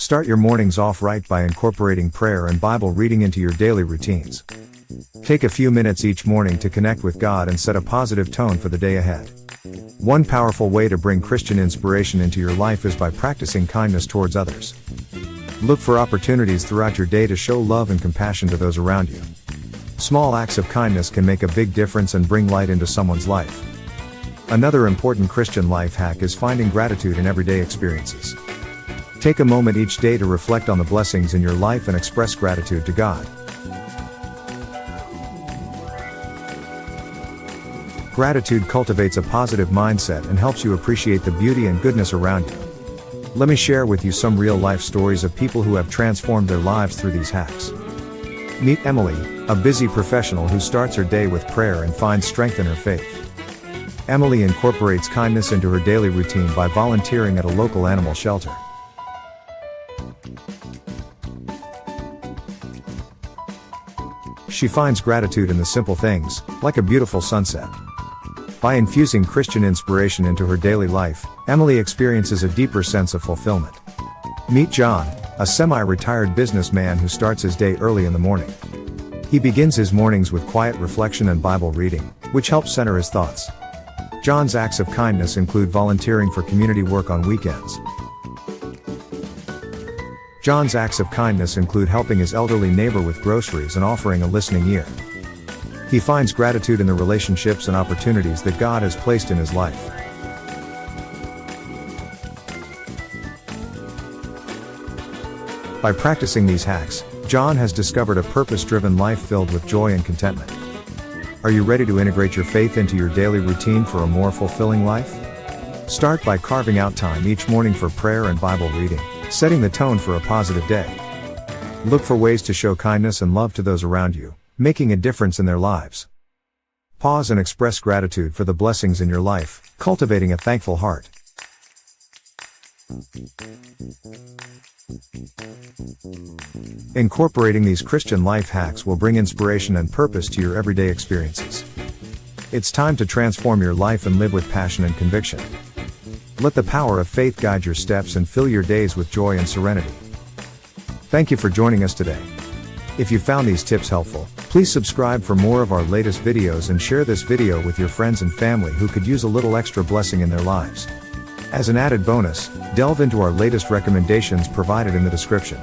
Start your mornings off right by incorporating prayer and Bible reading into your daily routines. Take a few minutes each morning to connect with God and set a positive tone for the day ahead. One powerful way to bring Christian inspiration into your life is by practicing kindness towards others. Look for opportunities throughout your day to show love and compassion to those around you. Small acts of kindness can make a big difference and bring light into someone's life. Another important Christian life hack is finding gratitude in everyday experiences. Take a moment each day to reflect on the blessings in your life and express gratitude to God. Gratitude cultivates a positive mindset and helps you appreciate the beauty and goodness around you. Let me share with you some real-life stories of people who have transformed their lives through these hacks. Meet Emily, a busy professional who starts her day with prayer and finds strength in her faith. Emily incorporates kindness into her daily routine by volunteering at a local animal shelter. She finds gratitude in the simple things, like a beautiful sunset. By infusing Christian inspiration into her daily life, Emily experiences a deeper sense of fulfillment. Meet John, a semi-retired businessman who starts his day early in the morning. He begins his mornings with quiet reflection and Bible reading, which helps center his thoughts. John's acts of kindness include volunteering for community work on weekends. John's acts of kindness include helping his elderly neighbor with groceries and offering a listening ear. He finds gratitude in the relationships and opportunities that God has placed in his life. By practicing these hacks, John has discovered a purpose-driven life filled with joy and contentment. Are you ready to integrate your faith into your daily routine for a more fulfilling life? Start by carving out time each morning for prayer and Bible reading, setting the tone for a positive day. Look for ways to show kindness and love to those around you, making a difference in their lives. Pause and express gratitude for the blessings in your life, cultivating a thankful heart. Incorporating these Christian life hacks will bring inspiration and purpose to your everyday experiences. It's time to transform your life and live with passion and conviction. Let the power of faith guide your steps and fill your days with joy and serenity. Thank you for joining us today. If you found these tips helpful, please subscribe for more of our latest videos and share this video with your friends and family who could use a little extra blessing in their lives. As an added bonus, delve into our latest recommendations provided in the description.